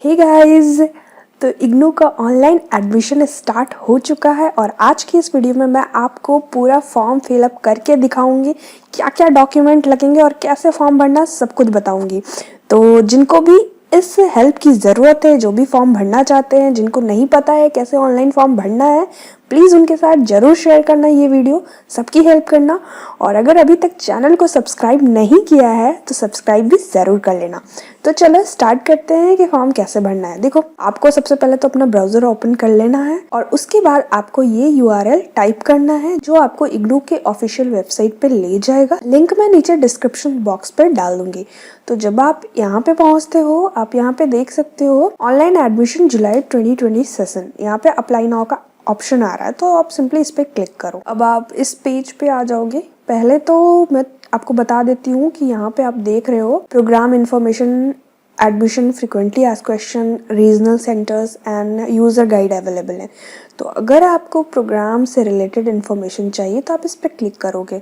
Hey guys, तो इग्नू का online admission start हो चुका है और आज की इस वीडियो में मैं आपको पूरा फॉर्म फिलअप करके दिखाऊंगी। क्या क्या डॉक्यूमेंट लगेंगे और कैसे फॉर्म भरना सब कुछ बताऊंगी। तो जिनको भी इस हेल्प की ज़रूरत है, जो भी फॉर्म भरना चाहते हैं, जिनको नहीं पता है कैसे ऑनलाइन फॉर्म भरना है, प्लीज़ उनके साथ ज़रूर शेयर करना ये वीडियो, सबकी हेल्प करना। और अगर अभी तक चैनल को सब्सक्राइब नहीं किया है तो सब्सक्राइब भी ज़रूर कर लेना। तो चलो स्टार्ट करते हैं कि फॉर्म कैसे भरना है। देखो, आपको सबसे पहले तो अपना ब्राउज़र ओपन कर लेना है और उसके बाद आपको ये URL टाइप करना है जो आपको इग्नू के ऑफिशियल वेबसाइट पे ले जाएगा। लिंक मैं नीचे डिस्क्रिप्शन बॉक्स पर डाल दूंगी। तो जब आप यहाँ पे पहुँचते हो, आप यहाँ पे देख सकते हो ऑनलाइन एडमिशन जुलाई 2020 सेशन। यहाँ पे अप्लाई नाउ का ऑप्शन आ रहा है, तो आप सिंपली इस पर क्लिक करो। अब आप इस पेज पे आ जाओगे। पहले तो मैं आपको बता देती हूँ कि यहाँ पे आप देख रहे हो programme information, admission, frequently asked question, regional centres and user guide available है। तो अगर आपको प्रोग्राम से रिलेटेड इन्फॉर्मेशन चाहिए तो आप इस पर क्लिक करोगे।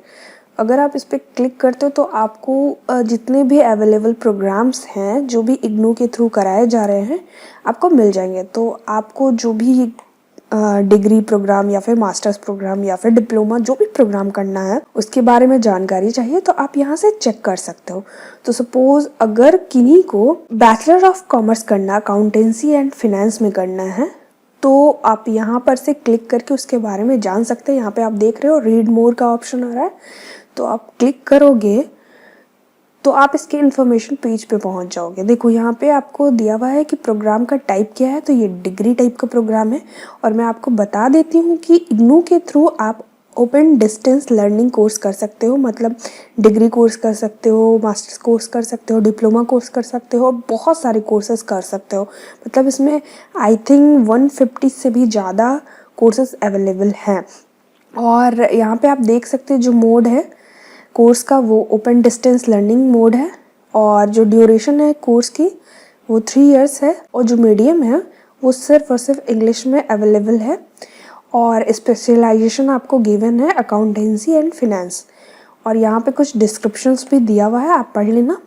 अगर आप इस पर क्लिक करते हो तो आपको जितने भी अवेलेबल प्रोग्राम्स हैं जो भी इग्नू के थ्रू कराए जा रहे हैं आपको मिल जाएंगे। तो आपको जो भी डिग्री प्रोग्राम या फिर मास्टर्स प्रोग्राम या फिर डिप्लोमा जो भी प्रोग्राम करना है उसके बारे में जानकारी चाहिए तो आप यहाँ से चेक कर सकते हो। तो सपोज अगर किन्हीं को बैचलर ऑफ कॉमर्स करना, अकाउंटेंसी एंड फिनेंस में करना है, तो आप यहाँ पर से क्लिक करके उसके बारे में जान सकते हैं। यहाँ पे आप देख रहे हो रीड मोर का ऑप्शन आ रहा है, तो आप क्लिक करोगे तो आप इसके इन्फॉर्मेशन पेज पे पहुंच जाओगे। देखो यहाँ पे आपको दिया हुआ है कि प्रोग्राम का टाइप क्या है, तो ये डिग्री टाइप का प्रोग्राम है। और मैं आपको बता देती हूँ कि इग्नू के थ्रू आप ओपन डिस्टेंस लर्निंग कोर्स कर सकते हो, मतलब डिग्री कोर्स कर सकते हो, मास्टर्स कोर्स कर सकते हो, डिप्लोमा कोर्स कर सकते हो, बहुत सारे कोर्सेज कर सकते हो। मतलब इसमें आई थिंक 150 से भी ज़्यादा कोर्सेज अवेलेबल हैं। और यहाँ पे आप देख सकते हैं जो मोड है कोर्स का वो ओपन डिस्टेंस लर्निंग मोड है, और जो ड्यूरेशन है कोर्स की वो 3 इयर्स है, और जो मीडियम है वो सिर्फ और सिर्फ इंग्लिश में अवेलेबल है। और स्पेशलाइजेशन आपको गिवन है अकाउंटेंसी एंड फिनेंस। और यहाँ पे कुछ डिस्क्रिप्शंस भी दिया हुआ है, आप पढ़ लेना।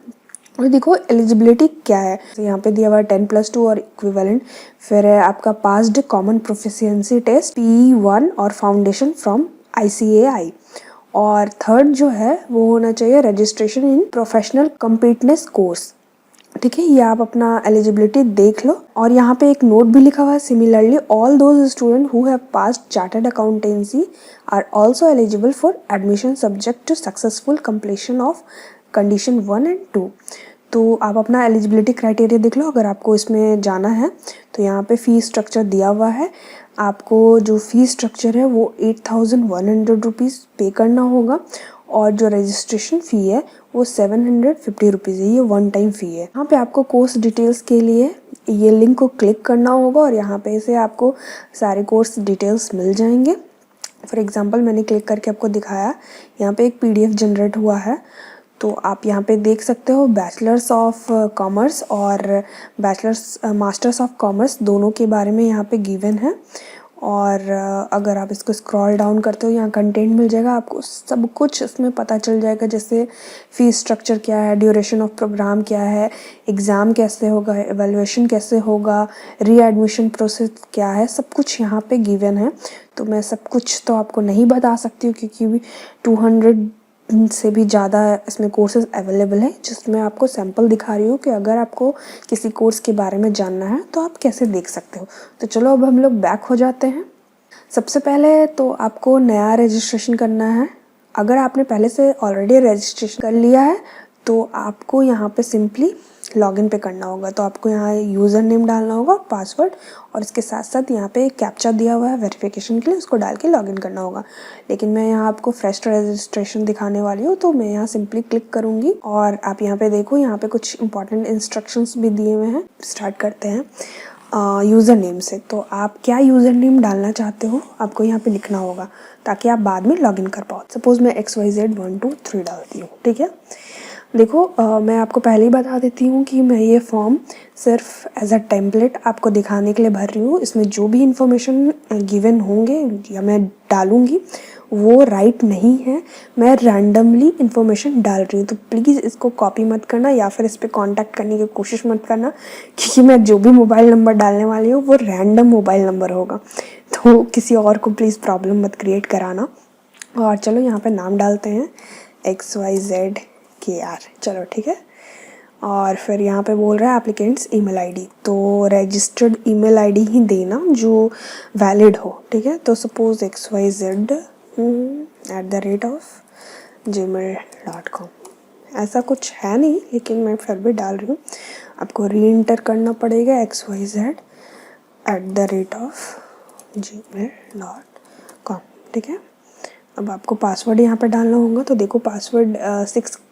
और देखो एलिजिबिलिटी क्या है, तो यहाँ पे दिया हुआ है 10+2 और इक्विवेलेंट। फिर है आपका passed common proficiency test PE1 और फाउंडेशन फ्रॉम ICAI। और थर्ड जो है वो होना चाहिए रजिस्ट्रेशन इन प्रोफेशनल कम्पीटनेस कोर्स। ठीक है, ये आप अपना एलिजिबिलिटी देख लो। और यहाँ पे एक नोट भी लिखा हुआ है, similarly all those student who have passed chartered accountancy are also eligible for admission subject to successful completion of condition 1 and 2। तो आप अपना एलिजिबिलिटी क्राइटेरिया देख लो अगर आपको इसमें जाना है। तो यहाँ पे फीस स्ट्रक्चर दिया हुआ है। आपको जो फीस स्ट्रक्चर है वो 8100 रुपीज़ पे करना होगा, और जो रजिस्ट्रेशन फ़ी है वो 750 रुपीज़ है। ये वन टाइम फ़ी है। यहाँ पे आपको कोर्स डिटेल्स के लिए ये लिंक को क्लिक करना होगा और यहाँ पे से आपको सारे कोर्स डिटेल्स मिल जाएंगे। फॉर एग्जांपल मैंने क्लिक करके आपको दिखाया, यहाँ पे एक PDF जनरेट हुआ है। तो आप यहाँ पे देख सकते हो बैचलर्स ऑफ कॉमर्स और बैचलर्स मास्टर्स ऑफ कॉमर्स दोनों के बारे में यहाँ पे गिवन है। और अगर आप इसको स्क्रॉल डाउन करते हो यहाँ कंटेंट मिल जाएगा, आपको सब कुछ इसमें पता चल जाएगा, जैसे फीस स्ट्रक्चर क्या है, ड्यूरेशन ऑफ प्रोग्राम क्या है, एग्ज़ाम कैसे होगा, एवेलुएशन कैसे होगा, रीएडमिशन प्रोसेस क्या है, सब कुछ यहाँ पे गिवन है। तो मैं सब कुछ तो आपको नहीं बता सकती हूँ क्योंकि 200 से भी ज़्यादा इसमें कोर्सेज अवेलेबल है, जिसमें आपको सैम्पल दिखा रही हूँ कि अगर आपको किसी कोर्स के बारे में जानना है तो आप कैसे देख सकते हो। तो चलो अब हम लोग बैक हो जाते हैं। सबसे पहले तो आपको नया रजिस्ट्रेशन करना है। अगर आपने पहले से ऑलरेडी रजिस्ट्रेशन कर लिया है तो आपको यहाँ पे सिंपली लॉगिन पे करना होगा। तो आपको यहाँ यूज़र नेम डालना होगा, पासवर्ड, और इसके साथ साथ यहाँ पे एक कैप्चा दिया हुआ है वेरिफिकेशन के लिए, उसको डाल के लॉगिन करना होगा। लेकिन मैं यहाँ आपको फ्रेश रजिस्ट्रेशन दिखाने वाली हूँ, तो मैं यहाँ सिंपली क्लिक करूँगी। और आप यहाँ पे देखो, यहाँ पे कुछ इंपॉर्टेंट इंस्ट्रक्शंस भी दिए हुए हैं। स्टार्ट करते हैं यूज़र नेम से। तो आप क्या यूज़र नेम डालना चाहते हो आपको यहाँ पे लिखना होगा ताकि आप बाद में लॉगिन कर पाओ। सपोज़ मैं XYZ 1 2 3 डालती हूँ, ठीक है। देखो मैं आपको पहले ही बता देती हूँ कि मैं ये फॉर्म सिर्फ एज अ टेम्पलेट आपको दिखाने के लिए भर रही हूँ। इसमें जो भी इंफॉर्मेशन गिवन होंगे या मैं डालूँगी वो राइट नहीं है, मैं रैंडमली इंफॉर्मेशन डाल रही हूँ। तो प्लीज़ इसको कॉपी मत करना या फिर इस पर कॉन्टैक्ट करने की कोशिश मत करना, क्योंकि मैं जो भी मोबाइल नंबर डालने वाली हूँ वो रैंडम मोबाइल नंबर होगा, तो किसी और को प्लीज़ प्रॉब्लम मत क्रिएट कराना। और चलो यहाँ पे नाम डालते हैं XYZKR, चलो ठीक है। और फिर यहाँ पे बोल रहा है एप्लीकेंट्स ईमेल आईडी, तो रजिस्टर्ड ईमेल आईडी ही देना जो वैलिड हो, ठीक है। तो सपोज xyz@gmail.com, ऐसा कुछ है नहीं लेकिन मैं फिर भी डाल रही हूँ। आपको री एंटर करना पड़ेगा xyz@gmail.com, ठीक है। अब आपको पासवर्ड यहाँ पे डालना होगा। तो देखो पासवर्ड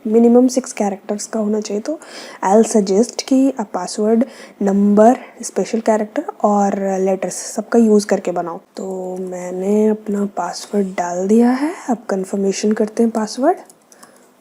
मिनिमम 6 कैरेक्टर्स का होना चाहिए। तो आई सजेस्ट कि आप पासवर्ड नंबर, स्पेशल कैरेक्टर और लेटर्स सबका यूज़ करके बनाओ। तो मैंने अपना पासवर्ड डाल दिया है। अब कंफर्मेशन करते हैं पासवर्ड।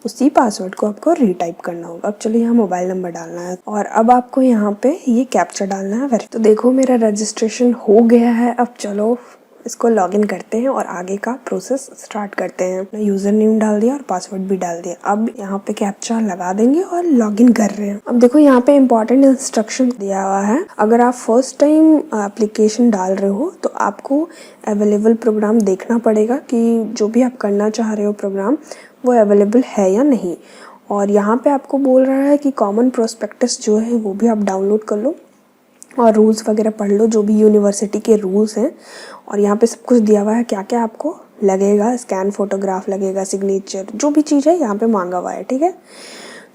उसी पासवर्ड को आपको रीटाइप करना होगा। अब चलो यहाँ मोबाइल नंबर डालना है और अब आपको यहाँ पे ये कैप्चा डालना है। तो देखो मेरा रजिस्ट्रेशन हो गया है। अब चलो इसको लॉगिन करते हैं और आगे का प्रोसेस स्टार्ट करते हैं। अपना यूज़र नेम डाल दिया और पासवर्ड भी डाल दिया। अब यहाँ पे कैप्चा लगा देंगे और लॉगिन कर रहे हैं। अब देखो यहाँ पे इम्पॉर्टेंट इंस्ट्रक्शन दिया हुआ है। अगर आप फर्स्ट टाइम एप्लीकेशन डाल रहे हो तो आपको अवेलेबल प्रोग्राम देखना पड़ेगा कि जो भी आप करना चाह रहे हो प्रोग्राम वो अवेलेबल है या नहीं। और यहाँ पे आपको बोल रहा है कि कॉमन प्रोस्पेक्टस जो है वो भी आप डाउनलोड कर लो और रूल्स वगैरह पढ़ लो, जो भी यूनिवर्सिटी के रूल्स हैं। और यहाँ पे सब कुछ दिया हुआ है क्या क्या आपको लगेगा, स्कैन फोटोग्राफ लगेगा, सिग्नेचर, जो भी चीज़ है यहाँ पे मांगा हुआ है, ठीक है।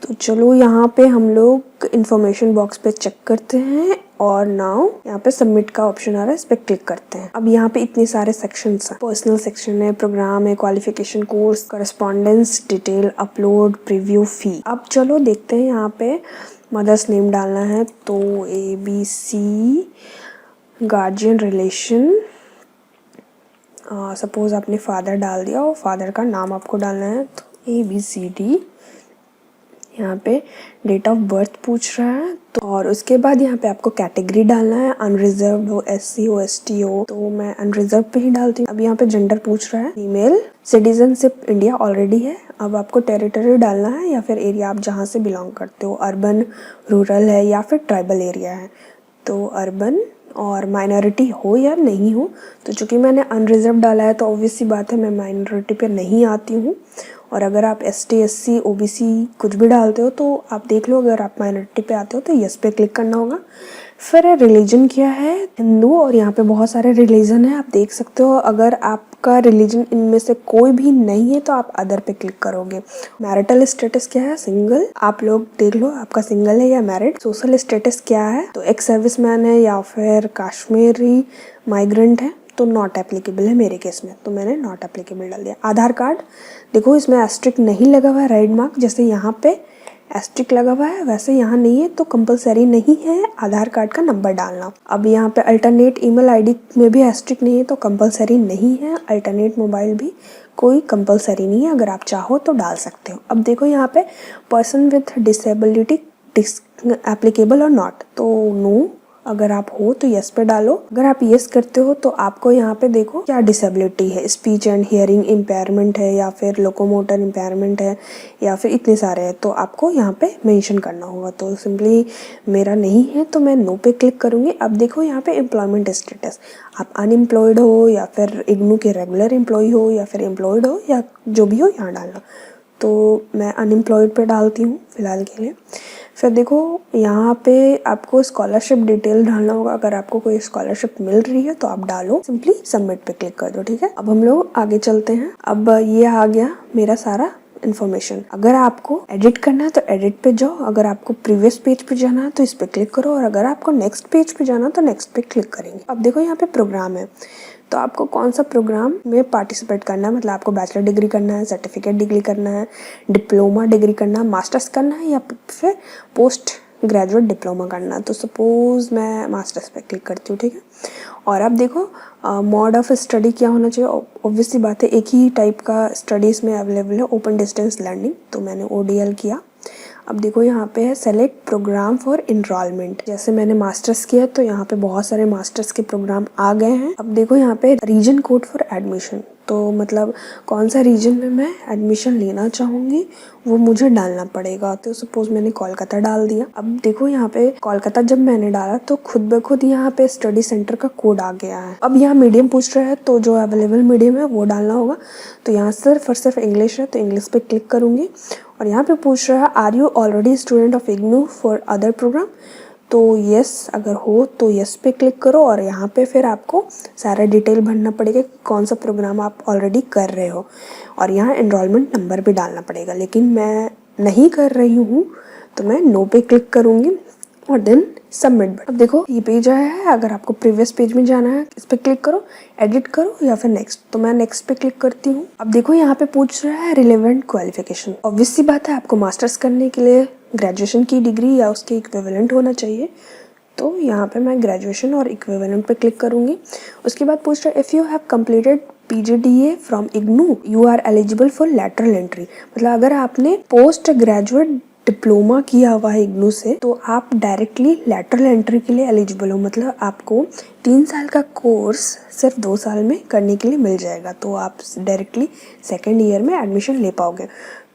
तो चलो यहाँ पे हम लोग इन्फॉर्मेशन बॉक्स पे चेक करते हैं और नाउ यहाँ पे सबमिट का ऑप्शन आ रहा है, इस पर क्लिक करते हैं। अब यहाँ पे इतने सारे सेक्शंस हैं। पर्सनल सेक्शन है, प्रोग्राम है, qualification, course, correspondence detail, upload, preview, fee. अब चलो देखते हैं यहाँ पे मदर्स नेम डालना है तो ABC, गार्जियन रिलेशन, सपोज आपने फादर डाल दिया और फादर का नाम आपको डालना है तो ABCD। यहाँ पे डेट ऑफ बर्थ पूछ रहा है तो, और उसके बाद यहाँ पे आपको कैटेगरी डालना है, अनरिजर्व्ड हो, SC हो, ST हो, तो मैं अनरिजर्व पे ही डालती हूँ। अब यहाँ पे जेंडर पूछ रहा है फीमेल, सिटीजनशिप इंडिया ऑलरेडी है। अब आपको टेरिटरी डालना है या फिर एरिया आप जहाँ से बिलोंग करते हो, अर्बन, रूरल है या फिर ट्राइबल एरिया है। तो अर्बन, और माइनॉरिटी हो या नहीं हो। तो चूँकि मैंने अनरिजर्व डाला है तो ऑब्वियस सी बात है मैं माइनॉरिटी पे नहीं आती हूँ। और अगर आप ST, SC, OBC कुछ भी डालते हो तो आप देख लो, अगर आप माइनॉरिटी पे आते हो तो यस पे क्लिक करना होगा। फिर रिलीजन क्या है, हिंदू, और यहाँ पे बहुत सारे रिलीजन है आप देख सकते हो। अगर आपका रिलीजन इनमें से कोई भी नहीं है तो आप अदर पे क्लिक करोगे। मैरिटल स्टेटस क्या है, सिंगल, आप लोग देख लो आपका सिंगल है या मैरिड। सोशल स्टेटस क्या है, तो एक्स सर्विसमैन है या फिर कश्मीरी माइग्रेंट है, तो नॉट एप्लीकेबल है मेरे केस में, तो मैंने नॉट एप्लीकेबल डाल दिया। आधार कार्ड, देखो इसमें एस्ट्रिक नहीं लगा हुआ है, राइट मार्क, जैसे यहाँ पे एस्ट्रिक लगा हुआ है वैसे यहाँ नहीं है, तो कंपलसरी नहीं है आधार कार्ड का नंबर डालना। अब यहाँ पे अल्टरनेट ईमेल आईडी में भी एस्ट्रिक नहीं है, तो कंपलसरी नहीं है। अल्टरनेट मोबाइल भी कोई कंपलसरी नहीं है, अगर आप चाहो तो डाल सकते हो। अब देखो यहाँ पे पर्सन विथ डिसेबिलिटी एप्लीकेबल और नॉट, तो नो, अगर आप हो तो यस पे डालो। अगर आप यस करते हो तो आपको यहाँ पे देखो क्या डिसेबिलिटी है, स्पीच एंड हियरिंग इम्पेयरमेंट है या फिर लोकोमोटर इम्पेयरमेंट है या फिर इतने सारे हैं, तो आपको यहाँ पे मेंशन करना होगा। तो सिंपली मेरा नहीं है तो मैं नो पे क्लिक करूँगी। अब देखो यहाँ पे एम्प्लॉयमेंट स्टेटस, आप अनएम्प्लॉयड हो या फिर इग्नू के रेगुलर एम्प्लॉय हो या फिर एम्प्लॉयड हो या जो भी हो यहाँ डालना। तो मैं अनएम्प्लॉयड पे डालती हूँ फ़िलहाल के लिए। फिर देखो यहाँ पे आपको स्कॉलरशिप डिटेल डालना होगा, अगर आपको कोई स्कॉलरशिप मिल रही है तो आप डालो, सिंपली सबमिट पे क्लिक कर दो, ठीक है। अब हम लोग आगे चलते हैं। अब ये आ गया मेरा सारा इन्फॉर्मेशन। अगर आपको एडिट करना है तो एडिट पे जाओ, अगर आपको प्रीवियस पेज पे जाना है तो इस पे क्लिक करो, और अगर आपको नेक्स्ट पेज पे जाना है तो नेक्स्ट पे क्लिक करेंगे। अब देखो यहाँ पे प्रोग्राम है, तो आपको कौन सा प्रोग्राम में पार्टिसिपेट करना है, मतलब आपको बैचलर डिग्री करना है, सर्टिफिकेट डिग्री करना है, डिप्लोमा डिग्री करना है, मास्टर्स करना है या फिर पोस्ट ग्रेजुएट डिप्लोमा करना है। तो सपोज मैं मास्टर्स पे क्लिक करती हूँ, ठीक है। और अब देखो मोड ऑफ स्टडी क्या होना चाहिए, ऑब्वियसली बात है एक ही टाइप का स्टडीज़ में अवेलेबल है, ओपन डिस्टेंस लर्निंग, तो मैंने ODL किया। अब देखो यहाँ पे है सेलेक्ट प्रोग्राम फॉर इनरोलमेंट। जैसे मैंने मास्टर्स किया तो यहाँ पे बहुत सारे मास्टर्स के प्रोग्राम आ गए हैं। अब देखो यहाँ पे रीजन कोड फॉर एडमिशन, तो मतलब कौन सा रीजन में मैं एडमिशन लेना चाहूँगी वो मुझे डालना पड़ेगा। तो सपोज मैंने कोलकाता डाल दिया। अब देखो यहाँ पे कोलकाता जब मैंने डाला तो खुद ब खुद यहाँ पे स्टडी सेंटर का कोड आ गया है। अब यहाँ मीडियम पूछ रहा है तो जो अवेलेबल मीडियम है वो डालना होगा। तो यहाँ सिर्फ और सिर्फ इंग्लिश है तो इंग्लिश पे क्लिक करूँगी। और यहाँ पे पूछ रहा है are you already student of IGNOU for other programme, तो यस अगर हो तो यस पे क्लिक करो। और यहाँ पे फिर आपको सारा डिटेल भरना पड़ेगा कौन सा प्रोग्राम आप ऑलरेडी कर रहे हो। और यहाँ एनरोलमेंट नंबर भी डालना पड़ेगा, लेकिन मैं नहीं कर रही हूँ तो मैं नो पे क्लिक करूँगी और देन सबमिट बटन। अब देखो ये पेज आया है। अगर आपको प्रीवियस पेज में जाना है इस पर क्लिक करो, एडिट करो या फिर नेक्स्ट, तो मैं नेक्स्ट पे क्लिक करती हूँ। अब देखो यहाँ पे पूछ रहा है रिलेवेंट क्वालिफिकेशन। ऑब्वियस सी बात है आपको मास्टर्स करने के लिए ग्रेजुएशन की डिग्री या उसके इक्विवेलेंट होना चाहिए। तो यहाँ पे मैं ग्रेजुएशन और इक्विवेलेंट पे क्लिक करूँगी। उसके बाद पूछ रहा है if you have completed PGDA from IGNOU you are eligible for lateral entry. मतलब अगर आपने पोस्ट ग्रेजुएट डिप्लोमा किया हुआ है इग्नू से तो आप डायरेक्टली लैटरल एंट्री के लिए एलिजिबल हो। मतलब आपको 3 साल का कोर्स सिर्फ 2 साल में करने के लिए मिल जाएगा, तो आप डायरेक्टली सेकेंड ईयर में एडमिशन ले पाओगे।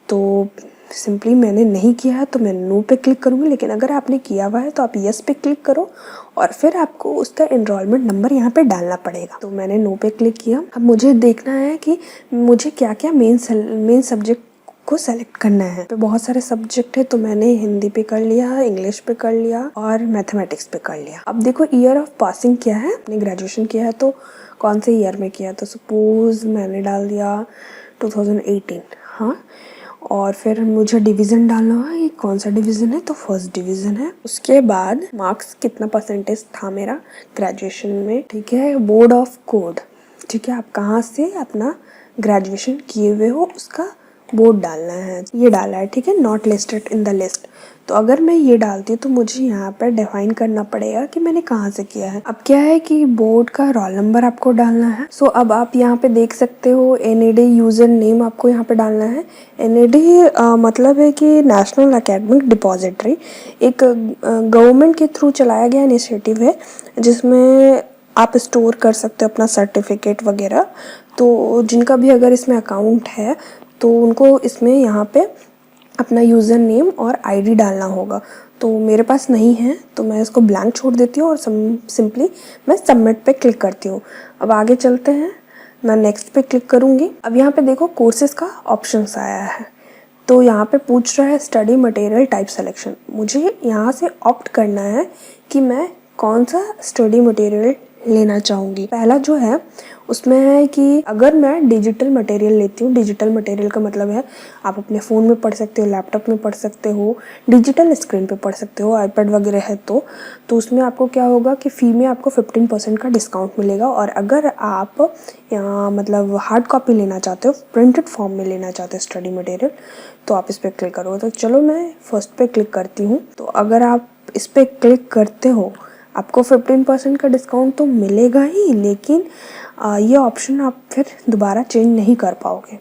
तो सिंपली मैंने नहीं किया है तो मैं नो पे क्लिक करूँगी, लेकिन अगर आपने किया हुआ है तो आप यस पे क्लिक करो और फिर आपको उसका एनरोलमेंट नंबर यहाँ पे डालना पड़ेगा। तो मैंने नो पे क्लिक किया। अब मुझे देखना है कि मुझे क्या क्या मेन सब्जेक्ट को सेलेक्ट करना है। तो बहुत सारे सब्जेक्ट है तो मैंने हिंदी पे कर लिया, इंग्लिश पे कर लिया और मैथमेटिक्स पे कर लिया। अब देखो ईयर ऑफ पासिंग क्या है, अपने ग्रेजुएशन किया है तो कौन से ईयर में किया, तो सपोज मैंने डाल दिया 2018। हाँ, और फिर मुझे डिवीज़न डालना है, ये कौन सा डिवीज़न है, तो फर्स्ट डिवीज़न है। उसके बाद मार्क्स कितना परसेंटेज था मेरा ग्रेजुएशन में, ठीक है। बोर्ड ऑफ कोड, ठीक है, आप कहाँ से अपना ग्रेजुएशन किए हुए हो उसका बोर्ड डालना है, ये डाला है, ठीक है। Not listed in the list, तो अगर मैं ये डालती हूँ तो मुझे यहाँ पर डिफाइन करना पड़ेगा कि मैंने कहाँ से किया है। अब क्या है कि बोर्ड का रोल नंबर आपको डालना है। सो अब आप यहाँ पे देख सकते हो NAD यूज़र नेम आपको यहाँ पे डालना है। NAD मतलब है कि नेशनल एकेडमिक डिपॉजिटरी, एक गवर्नमेंट के थ्रू चलाया गया इनिशिएटिव है जिसमें आप स्टोर कर सकते हो अपना सर्टिफिकेट वगैरह। तो जिनका भी अगर इसमें अकाउंट है तो उनको इसमें यहाँ पे अपना यूज़र नेम और ID डालना होगा। तो मेरे पास नहीं है तो मैं इसको ब्लैंक छोड़ देती हूँ और सिंपली मैं सबमिट पे क्लिक करती हूँ। अब आगे चलते हैं, मैं नेक्स्ट पे क्लिक करूँगी। अब यहाँ पे देखो कोर्सेज का ऑप्शंस आया है, तो यहाँ पे पूछ रहा है स्टडी मटेरियल टाइप सिलेक्शन। मुझे यहाँ से ऑप्ट करना है कि मैं कौन सा स्टडी मटेरियल लेना चाहूँगी। पहला जो है उसमें है कि अगर मैं डिजिटल मटेरियल लेती हूँ, डिजिटल मटेरियल का मतलब है आप अपने फ़ोन में पढ़ सकते हो, लैपटॉप में पढ़ सकते हो, डिजिटल स्क्रीन पे पढ़ सकते हो, आईपैड वगैरह है तो उसमें आपको क्या होगा कि फ़ी में आपको 15% का डिस्काउंट मिलेगा। और अगर आप यहाँ मतलब हार्ड कॉपी लेना चाहते हो, प्रिंटेड फॉर्म में लेना चाहते हो स्टडी मटेरियल, तो आप इस पर क्लिक करो। तो चलो मैं फर्स्ट पे क्लिक करती हूँ। तो अगर आप इस पर क्लिक करते हो आपको 15% का डिस्काउंट तो मिलेगा ही, लेकिन ये ऑप्शन आप फिर दोबारा चेंज नहीं कर पाओगे।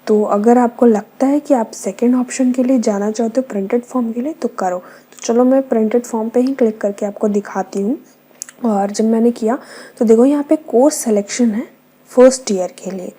तो अगर आपको लगता है कि आप सेकेंड ऑप्शन के लिए जाना चाहते हो प्रिंटेड फॉर्म के लिए तो करो। तो चलो मैं प्रिंटेड फॉर्म पे ही क्लिक करके आपको दिखाती हूँ। और जब मैंने किया तो देखो यहाँ पे कोर्स सिलेक्शन है फर्स्ट ईयर के लिए।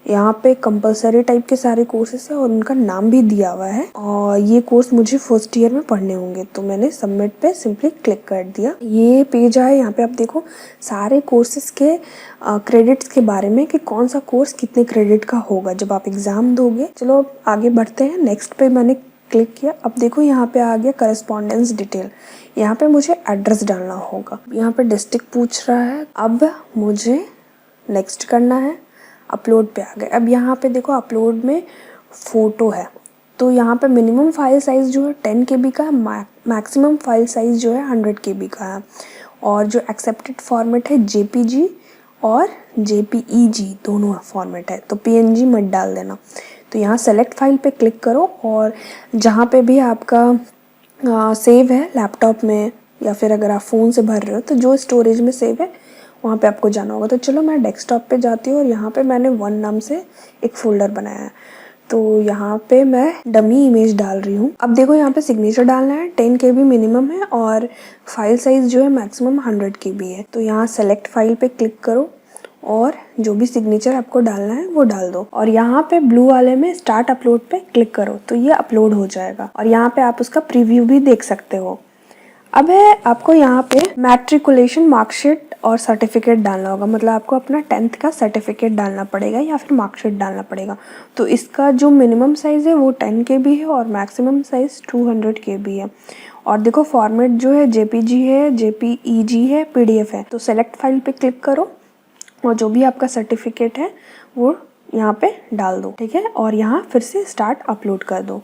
यहाँ पे कंपलसरी टाइप के सारे कोर्सेस है और उनका नाम भी दिया हुआ है और ये कोर्स मुझे फर्स्ट ईयर में पढ़ने होंगे। तो मैंने सबमिट पे सिंपली क्लिक कर दिया। ये पेज आया, यहाँ पे आप देखो सारे कोर्सेज के क्रेडिट्स के बारे में कि कौन सा कोर्स कितने क्रेडिट का होगा जब आप एग्ज़ाम दोगे। चलो अब आगे बढ़ते हैं, नेक्स्ट पे मैंने क्लिक किया। अब देखो यहाँ पे आ गया करस्पॉन्डेंस डिटेल, यहाँ पे मुझे एड्रेस डालना होगा। यहाँ पे डिस्ट्रिक्ट पूछ रहा है। अब मुझे नेक्स्ट करना है, अपलोड पे आ गए। अब यहाँ पे देखो अपलोड में फ़ोटो है, तो यहाँ पे मिनिमम फाइल साइज़ जो है 10 KB का है, मैक्सिमम फाइल साइज़ जो है 100 KB का है। और जो एक्सेप्टेड फॉर्मेट है JPG और JPEG दोनों फॉर्मेट है, तो PNG मत डाल देना। तो यहाँ सेलेक्ट फाइल पे क्लिक करो और जहाँ पे भी आपका सेव है लैपटॉप में या फिर अगर आप फ़ोन से भर रहे हो तो जो स्टोरेज में सेव है वहाँ पे आपको जाना होगा। तो चलो मैं डेस्कटॉप पे जाती हूँ और यहाँ पे मैंने 1 नाम से एक फ़ोल्डर बनाया है, तो यहाँ पे मैं डमी इमेज डाल रही हूँ। अब देखो यहाँ पे सिग्नेचर डालना है, 10 KB मिनिमम है और फाइल साइज जो है मैक्सिमम 100 KB है। तो यहाँ सेलेक्ट फाइल पे क्लिक करो और जो भी सिग्नेचर आपको डालना है वो डाल दो और यहाँ पे ब्लू वाले में स्टार्ट अपलोड पे क्लिक करो तो ये अपलोड हो जाएगा और यहाँ पे आप उसका प्रीव्यू भी देख सकते हो। अब है आपको यहाँ पे मैट्रिकुलेशन मार्कशीट और सर्टिफिकेट डालना होगा, मतलब आपको अपना 10th का सर्टिफिकेट डालना पड़ेगा या फिर मार्कशीट डालना पड़ेगा। तो इसका जो मिनिमम साइज़ है वो 10 KB है और मैक्सिमम साइज़ 200 KB है। और देखो फॉर्मेट जो है JPG है, JPEG है, PDF है। तो सेलेक्ट फाइल पे क्लिक करो और जो भी आपका सर्टिफिकेट है वो यहाँ पे डाल दो, ठीक है। और यहाँ फिर से स्टार्ट अपलोड कर दो।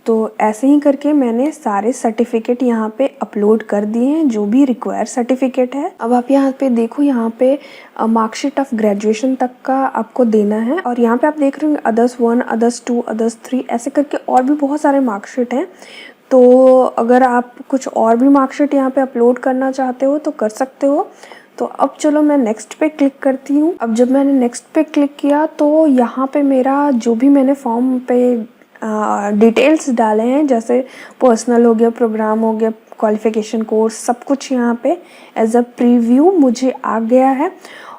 तो ऐसे ही करके मैंने सारे सर्टिफिकेट यहाँ पे अपलोड कर दिए हैं, जो भी रिक्वायर सर्टिफिकेट है। अब आप यहाँ पे देखो, यहाँ पे मार्कशीट ऑफ ग्रेजुएशन तक का आपको देना है और यहाँ पे आप देख रहे हो अदर्स 1, अदर्स 2, अदर्स 3 ऐसे करके और भी बहुत सारे मार्कशीट हैं। तो अगर आप कुछ और भी मार्कशीट यहाँ पे अपलोड करना चाहते हो तो कर सकते हो। तो अब चलो मैं नेक्स्ट पे क्लिक करती हूँ। अब जब मैंने नेक्स्ट पे क्लिक किया तो यहाँ पे मेरा जो भी मैंने फॉर्म पे डिटेल्स डाले हैं, जैसे पर्सनल हो गया, प्रोग्राम हो गया, क्वालिफिकेशन कोर्स, सब कुछ यहाँ पे एज अ प्रीव्यू मुझे आ गया है।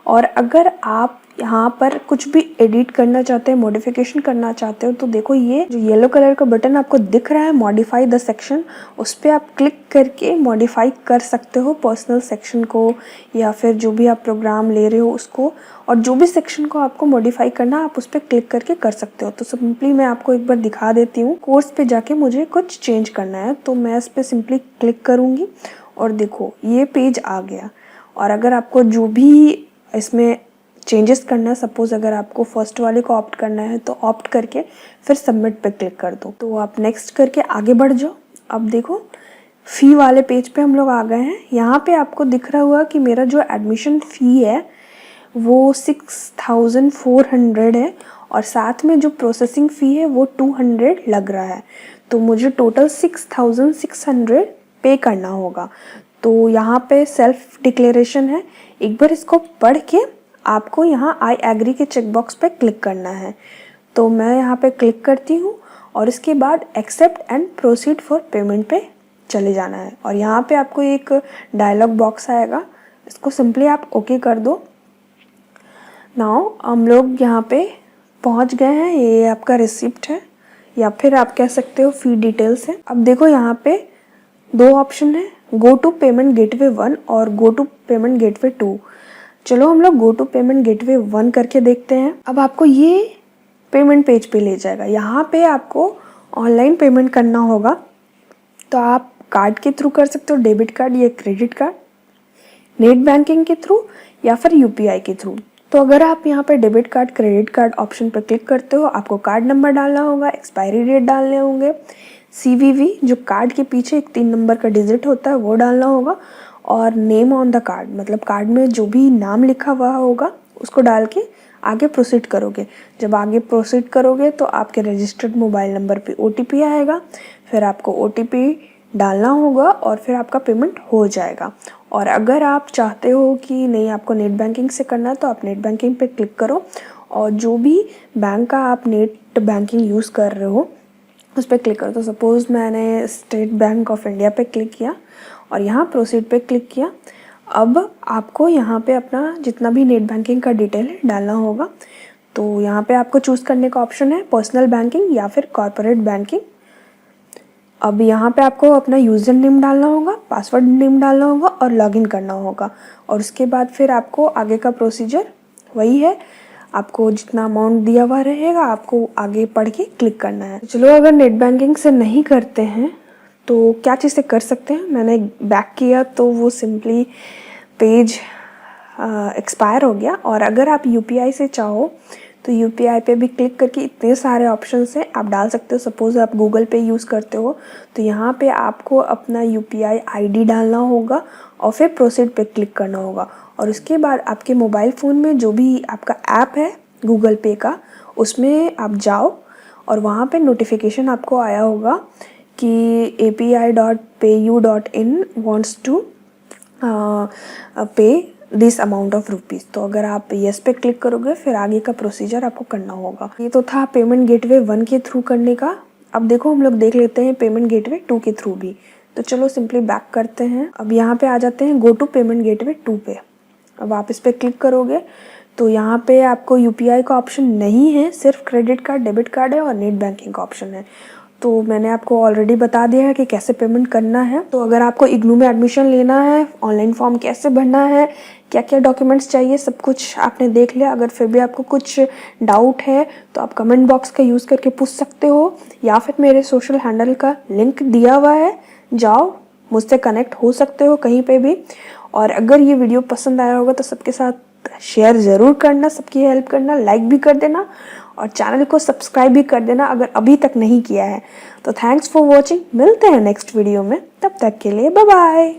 और अगर आप यहाँ पर कुछ भी एडिट करना चाहते हैं, मॉडिफिकेशन करना चाहते हो तो देखो ये जो येलो कलर का बटन आपको दिख रहा है मॉडिफाई द सेक्शन, उस पर आप क्लिक करके मॉडिफाई कर सकते हो पर्सनल सेक्शन को या फिर जो भी आप प्रोग्राम ले रहे हो उसको। और जो भी सेक्शन को आपको मॉडिफाई करना आप उस पर क्लिक करके कर सकते हो। तो सिंपली मैं आपको एक बार दिखा देती हूँ। कोर्स पे जाके मुझे कुछ चेंज करना है तो मैं इस पर सिंपली क्लिक करूँगी और देखो ये पेज आ गया। और अगर आपको जो भी इसमें चेंजेस करना है, सपोज अगर आपको फर्स्ट वाले को ऑप्ट करना है तो ऑप्ट करके फिर सबमिट पे क्लिक कर दो। तो आप नेक्स्ट करके आगे बढ़ जाओ। अब देखो फ़ी वाले पेज पे हम लोग आ गए हैं। यहाँ पे आपको दिख रहा हुआ कि मेरा जो एडमिशन फ़ी है वो 6400 है और साथ में जो प्रोसेसिंग फ़ी है वो 200 लग रहा है। तो मुझे टोटल 6600 पे करना होगा। तो यहाँ पे सेल्फ डिक्लेरेशन है, एक बार इसको पढ़ के आपको यहाँ आई एग्री के चेकबॉक्स पे क्लिक करना है। तो मैं यहाँ पे क्लिक करती हूँ और इसके बाद accept and proceed for payment पे चले जाना है। और यहाँ पे आपको एक डायलॉग बॉक्स आएगा, इसको सिंपली आप ओके कर दो। नाउ हम लोग यहाँ पे पहुँच गए हैं, ये आपका रिसिप्ट है या फिर आप कह सकते हो फी डिटेल्स है। अब देखो यहाँ पे दो ऑप्शन है, गो टू पेमेंट गेटवे 1 और गो टू पेमेंट गेटवे 2। चलो हम लोग गो टू पेमेंट गेटवे 1 करके देखते हैं। अब आपको ये पेमेंट पेज पे ले जाएगा। यहाँ पे आपको ऑनलाइन पेमेंट करना होगा, तो आप कार्ड के थ्रू कर सकते हो, डेबिट कार्ड या क्रेडिट कार्ड, नेट बैंकिंग के थ्रू या फिर UPI के थ्रू। तो अगर आप यहाँ पे debit card, credit card option पर क्लिक करते हो, आपको कार्ड नंबर डालना होगा, एक्सपायरी डेट डालने होंगे, CVV जो कार्ड के पीछे एक 3 नंबर का डिजिट होता है वो डालना होगा और नेम ऑन द कार्ड, मतलब कार्ड में जो भी नाम लिखा हुआ होगा उसको डाल के आगे प्रोसीड करोगे। जब आगे प्रोसीड करोगे तो आपके रजिस्टर्ड मोबाइल नंबर पे OTP आएगा, फिर आपको OTP डालना होगा और फिर आपका पेमेंट हो जाएगा। और अगर आप चाहते हो कि नहीं आपको नेट बैंकिंग से करना है तो आप नेट बैंकिंग पे क्लिक करो और जो भी बैंक का आप नेट बैंकिंग यूज़ कर रहे हो उस पर क्लिक करो। तो सपोज़ मैंने स्टेट बैंक ऑफ इंडिया पे क्लिक किया और यहाँ प्रोसीड पे क्लिक किया। अब आपको यहाँ पे अपना जितना भी नेट बैंकिंग का डिटेल है डालना होगा। तो यहाँ पे आपको चूज़ करने का ऑप्शन है पर्सनल बैंकिंग या फिर कॉर्पोरेट बैंकिंग। अब यहाँ पे आपको अपना यूज़र नेम डालना होगा, पासवर्ड नेम डालना होगा और लॉगिन करना होगा। और उसके बाद फिर आपको आगे का प्रोसीजर वही है, आपको जितना अमाउंट दिया हुआ रहेगा आपको आगे पढ़ के क्लिक करना है। चलो अगर नेट बैंकिंग से नहीं करते हैं तो क्या चीज़ें कर सकते हैं। मैंने बैक किया तो वो सिंपली पेज एक्सपायर हो गया। और अगर आप UPI से चाहो तो UPI पे भी क्लिक करके इतने सारे ऑप्शंस हैं आप डाल सकते हो। सपोज़ आप गूगल पे यूज़ करते हो तो यहाँ पे आपको अपना UPI ID डालना होगा और फिर प्रोसीड पे क्लिक करना होगा। और उसके बाद आपके मोबाइल फ़ोन में जो भी आपका ऐप है गूगल पे का उसमें आप जाओ और वहाँ पे नोटिफिकेशन आपको आया होगा कि API.payu.in wants to पे दिस अमाउंट ऑफ रुपीज़। तो अगर आप येस पे क्लिक करोगे फिर आगे का प्रोसीजर आपको करना होगा। ये तो था पेमेंट गेटवे 1 के थ्रू करने का। अब देखो हम लोग देख लेते हैं पेमेंट गेटवे 2 के थ्रू भी। तो चलो सिंपली बैक करते हैं। अब यहाँ पे आ जाते हैं गो टू पेमेंट गेटवे 2 पे। अब आप इस पर क्लिक करोगे तो यहाँ पे आपको यूपीआई का ऑप्शन नहीं है, सिर्फ क्रेडिट कार्ड, डेबिट कार्ड है और नेट बैंकिंग का ऑप्शन है। तो मैंने आपको ऑलरेडी बता दिया है कि कैसे पेमेंट करना है। तो अगर आपको इग्नू में एडमिशन लेना है, ऑनलाइन फॉर्म कैसे भरना है, क्या क्या डॉक्यूमेंट्स चाहिए, सब कुछ आपने देख लिया। अगर फिर भी आपको कुछ डाउट है तो आप कमेंट बॉक्स का यूज़ करके पूछ सकते हो, या फिर मेरे सोशल हैंडल का लिंक दिया हुआ है, जाओ मुझसे कनेक्ट हो सकते हो कहीं पे भी। और अगर ये वीडियो पसंद आया होगा तो सबके साथ शेयर ज़रूर करना, सबकी हेल्प करना, लाइक भी कर देना और चैनल को सब्सक्राइब भी कर देना अगर अभी तक नहीं किया है। तो थैंक्स फॉर वॉचिंग, मिलते हैं नेक्स्ट वीडियो में, तब तक के लिए बाय बाय।